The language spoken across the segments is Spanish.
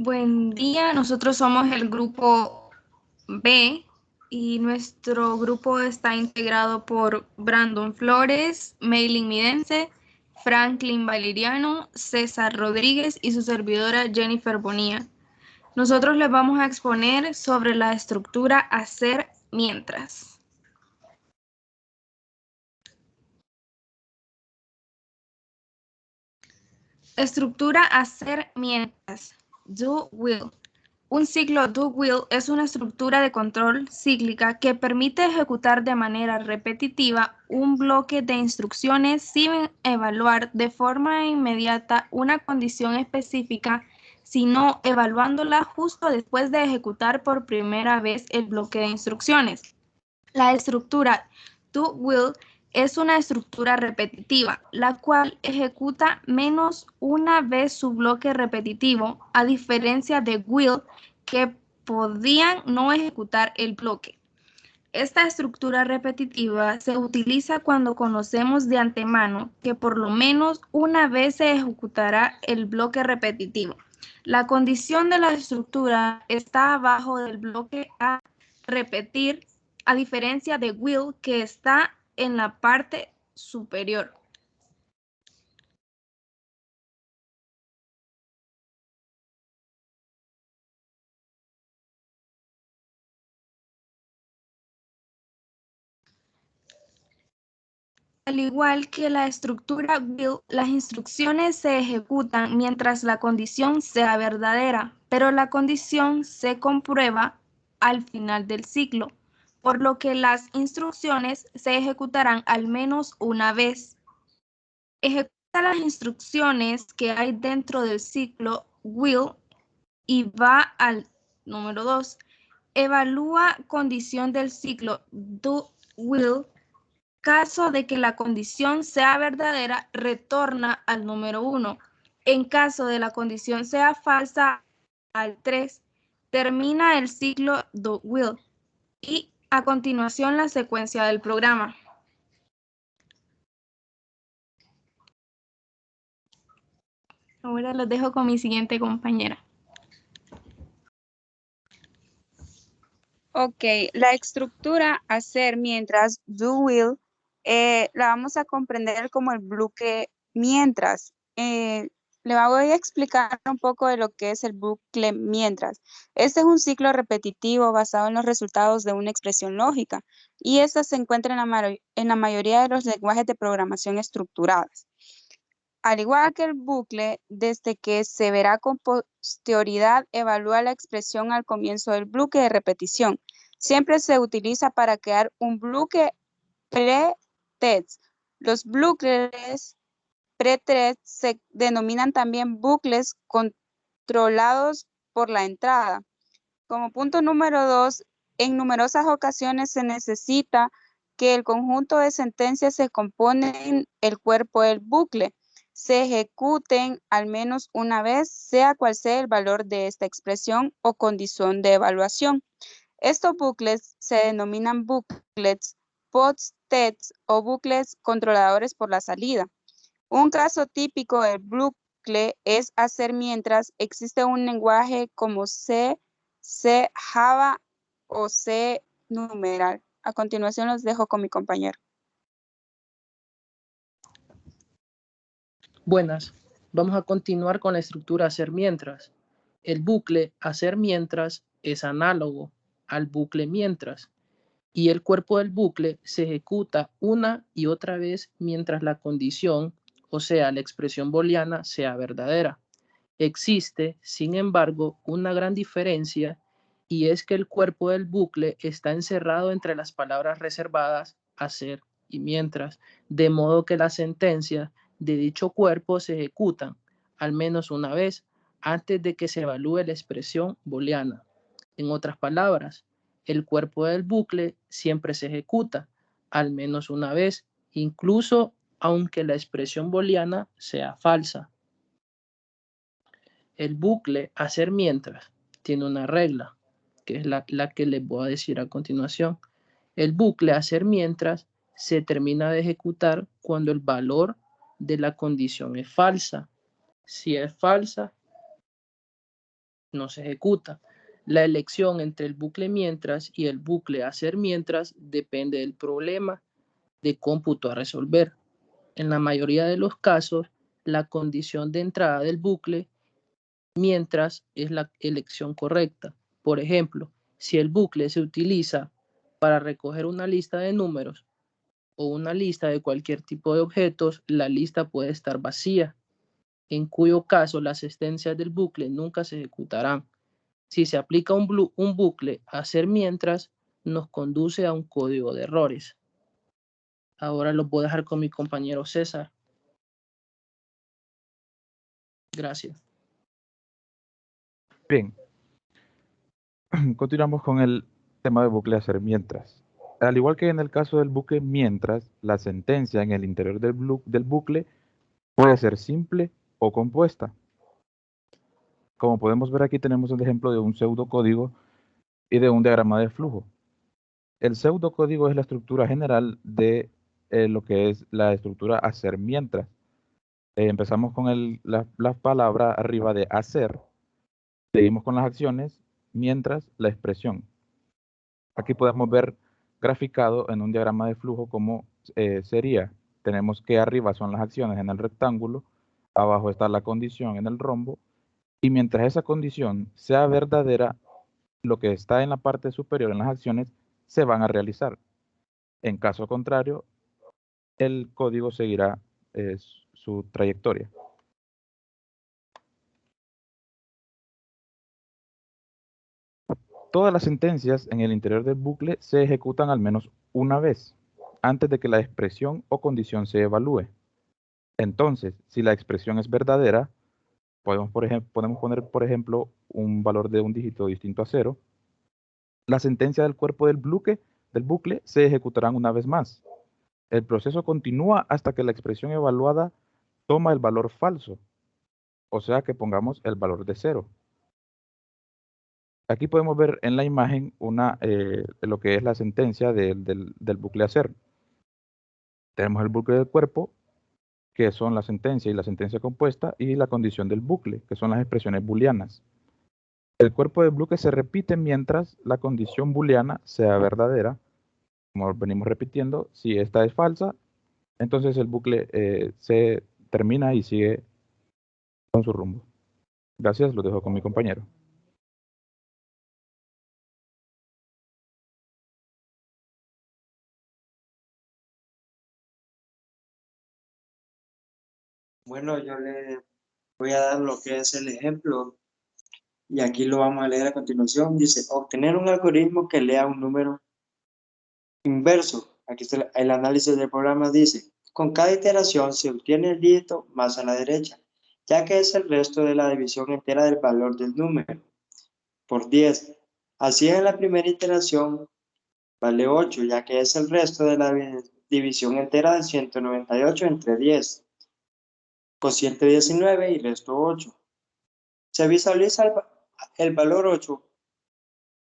Buen día, nosotros somos el grupo B y nuestro grupo está integrado por Brandon Flores, Maylin Midense, Franklin Valeriano, César Rodríguez y su servidora Jennifer Bonilla. Nosotros les vamos a exponer sobre la estructura hacer mientras. Estructura hacer mientras. Do will. Un ciclo do-while es una estructura de control cíclica que permite ejecutar de manera repetitiva un bloque de instrucciones sin evaluar de forma inmediata una condición específica, sino evaluándola justo después de ejecutar por primera vez el bloque de instrucciones. La estructura do-while es una estructura repetitiva, la cual ejecuta menos una vez su bloque repetitivo, a diferencia de will, que podían no ejecutar el bloque. Esta estructura repetitiva se utiliza cuando conocemos de antemano que por lo menos una vez se ejecutará el bloque repetitivo. La condición de la estructura está abajo del bloque a repetir, a diferencia de will, que está en la parte superior. Al igual que la estructura will, las instrucciones se ejecutan mientras la condición sea verdadera, pero la condición se comprueba al final del ciclo, por lo que las instrucciones se ejecutarán al menos una vez. Ejecuta las instrucciones que hay dentro del ciclo will y va al número 2. Evalúa condición del ciclo do will. Caso de que la condición sea verdadera, retorna al número 1. En caso de la condición sea falsa, al 3. Termina el ciclo do will. Y a continuación la secuencia del programa. Ahora los dejo con mi siguiente compañera. Ok, la estructura hacer mientras do will la vamos a comprender como el bloque mientras. Le voy a explicar un poco de lo que es el bucle mientras. Este es un ciclo repetitivo basado en los resultados de una expresión lógica y esta se encuentra en la mayoría de los lenguajes de programación estructuradas. Al igual que el bucle, desde que se verá con posterioridad, evalúa la expresión al comienzo del bloque de repetición. Siempre se utiliza para crear un bloque pre-test. Los bucles pre-test se denominan también bucles controlados por la entrada. Como punto número 2, en numerosas ocasiones se necesita que el conjunto de sentencias se componen el cuerpo del bucle, se ejecuten al menos una vez, sea cual sea el valor de esta expresión o condición de evaluación. Estos bucles se denominan buclets post-test o bucles controladores por la salida. Un caso típico del bucle es hacer mientras existe un lenguaje como C, Java o C numeral. A continuación los dejo con mi compañero. Buenas, vamos a continuar con la estructura hacer mientras. El bucle hacer mientras es análogo al bucle mientras y el cuerpo del bucle se ejecuta una y otra vez mientras la condición, o sea, la expresión booleana, sea verdadera. Existe, sin embargo, una gran diferencia y es que el cuerpo del bucle está encerrado entre las palabras reservadas hacer y mientras, de modo que las sentencias de dicho cuerpo se ejecutan al menos una vez antes de que se evalúe la expresión booleana. En otras palabras, el cuerpo del bucle siempre se ejecuta al menos una vez, incluso aunque la expresión booleana sea falsa. El bucle hacer mientras tiene una regla, que es la que les voy a decir a continuación. El bucle hacer mientras se termina de ejecutar cuando el valor de la condición es falsa. Si es falsa, no se ejecuta. La elección entre el bucle mientras y el bucle hacer mientras depende del problema de cómputo a resolver. En la mayoría de los casos, la condición de entrada del bucle mientras es la elección correcta. Por ejemplo, si el bucle se utiliza para recoger una lista de números o una lista de cualquier tipo de objetos, la lista puede estar vacía, en cuyo caso las sentencias del bucle nunca se ejecutarán. Si se aplica un bucle hacer mientras, nos conduce a un código de errores. Ahora lo voy a dejar con mi compañero César. Gracias. Bien, continuamos con el tema de bucle hacer mientras. Al igual que en el caso del bucle mientras, la sentencia en el interior del bucle puede ser simple o compuesta. Como podemos ver aquí tenemos el ejemplo de un pseudocódigo y de un diagrama de flujo. El pseudocódigo es la estructura general de lo que es la estructura hacer mientras. Empezamos con la palabra arriba de hacer, seguimos con las acciones, mientras la expresión. Aquí podemos ver graficado en un diagrama de flujo cómo sería. Tenemos que arriba son las acciones en el rectángulo, abajo está la condición en el rombo, y mientras esa condición sea verdadera, lo que está en la parte superior en las acciones se van a realizar. En caso contrario, el código seguirá su trayectoria. Todas las sentencias en el interior del bucle se ejecutan al menos una vez, antes de que la expresión o condición se evalúe. Entonces, si la expresión es verdadera, podemos poner, por ejemplo, un valor de un dígito distinto a 0. La sentencia del cuerpo del bucle se ejecutarán una vez más. El proceso continúa hasta que la expresión evaluada toma el valor falso, o sea que pongamos el valor de 0. Aquí podemos ver en la imagen lo que es la sentencia del bucle hacer. Tenemos el bucle del cuerpo, que son la sentencia y la sentencia compuesta, y la condición del bucle, que son las expresiones booleanas. El cuerpo del bucle se repite mientras la condición booleana sea verdadera. Como venimos repitiendo, si esta es falsa, entonces el bucle se termina y sigue con su rumbo. Gracias, lo dejo con mi compañero. Bueno, yo le voy a dar lo que es el ejemplo y aquí lo vamos a leer a continuación. Dice, obtener un algoritmo que lea un número inverso. Aquí está el análisis del programa. Dice, con cada iteración se obtiene el dígito más a la derecha, ya que es el resto de la división entera del valor del número, por 10. Así en la primera iteración vale 8, ya que es el resto de la división entera de 198 entre 10. Cociente 19 y resto 8. Se visualiza el valor 8.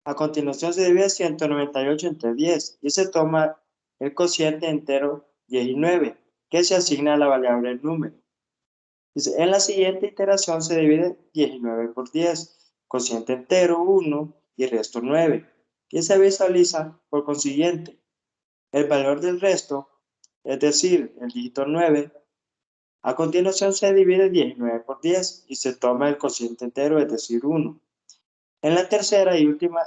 A continuación se divide 198 entre 10 y se toma el cociente entero 19, que se asigna a la variable número. En la siguiente iteración se divide 19 por 10, cociente entero 1 y resto 9, y se visualiza por consiguiente el valor del resto, es decir, el dígito 9. A continuación se divide 19 por 10 y se toma el cociente entero, es decir, 1. En la tercera y última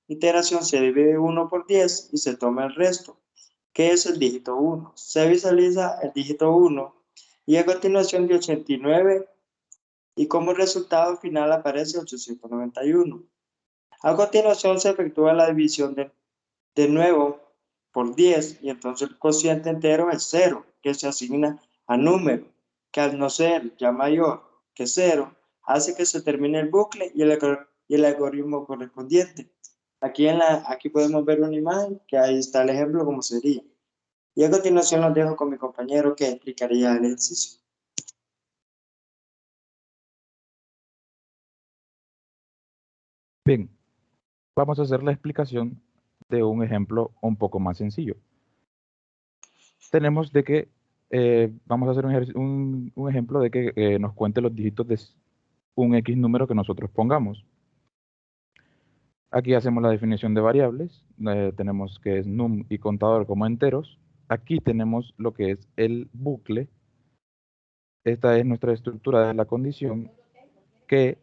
iteración se divide 1 por 10 y se toma el resto, que es el dígito 1. Se visualiza el dígito 1 y a continuación de 89 y como resultado final aparece 891. A continuación se efectúa la división de nuevo por 10 y entonces el cociente entero es 0, que se asigna a número, que al no ser ya mayor que 0, hace que se termine el bucle y el algoritmo correspondiente. Aquí podemos ver una imagen, que ahí está el ejemplo como sería. Y a continuación los dejo con mi compañero que explicaría el ejercicio. Bien, vamos a hacer la explicación de un ejemplo un poco más sencillo. Tenemos de que vamos a hacer un ejemplo de que nos cuente los dígitos de un X número que nosotros pongamos. Aquí hacemos la definición de variables. Tenemos que es num y contador como enteros. Aquí tenemos lo que es el bucle. Esta es nuestra estructura de la condición que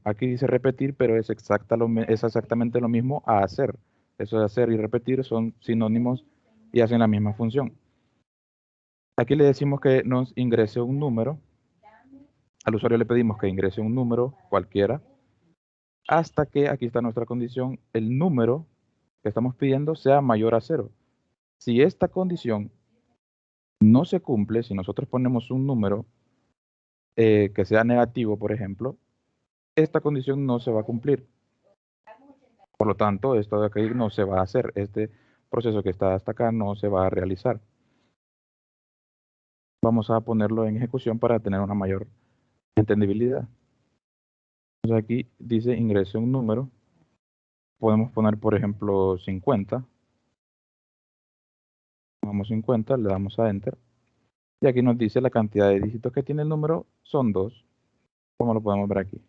aquí dice repetir, pero es exactamente lo mismo a hacer. Eso de hacer y repetir son sinónimos y hacen la misma función. Aquí le decimos que nos ingrese un número. Al usuario le pedimos que ingrese un número cualquiera, hasta que, aquí está nuestra condición, el número que estamos pidiendo sea mayor a 0. Si esta condición no se cumple, si nosotros ponemos un número que sea negativo, por ejemplo, esta condición no se va a cumplir. Por lo tanto, esto de aquí no se va a hacer. Este proceso que está hasta acá no se va a realizar. Vamos a ponerlo en ejecución para tener una mayor entendibilidad. Entonces aquí dice ingrese un número. Podemos poner, por ejemplo, 50. Pongamos 50, le damos a Enter. Y aquí nos dice la cantidad de dígitos que tiene el número son 2, como lo podemos ver aquí.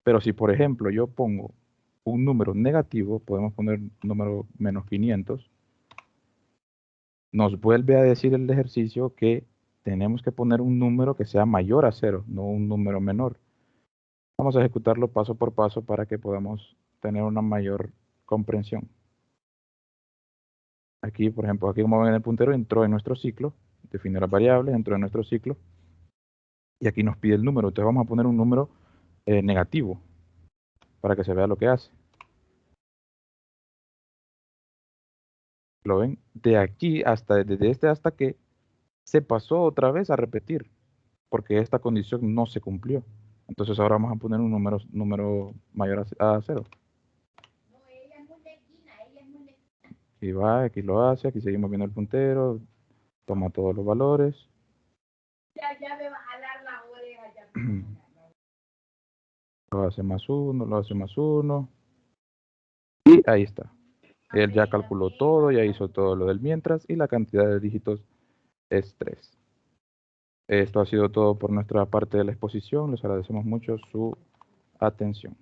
Pero si, por ejemplo, yo pongo un número negativo, podemos poner número menos 500, nos vuelve a decir el ejercicio que tenemos que poner un número que sea mayor a 0, no un número menor. Vamos a ejecutarlo paso por paso para que podamos tener una mayor comprensión. Aquí, por ejemplo, aquí como ven en el puntero, entró en nuestro ciclo, define las variables, entró en nuestro ciclo, y aquí nos pide el número. Entonces vamos a poner un número negativo para que se vea lo que hace. ¿Lo ven? De aquí hasta, desde este hasta que se pasó otra vez a repetir, porque esta condición no se cumplió. Entonces ahora vamos a poner un número mayor a 0. Y va, aquí lo hace, aquí seguimos viendo el puntero, toma todos los valores. Ya me va a jalar la oreja. Lo hace más 1, lo hace más 1. Y ahí está. Él ya calculó todo, ya hizo todo lo del mientras y la cantidad de dígitos es 3. Esto ha sido todo por nuestra parte de la exposición. Les agradecemos mucho su atención.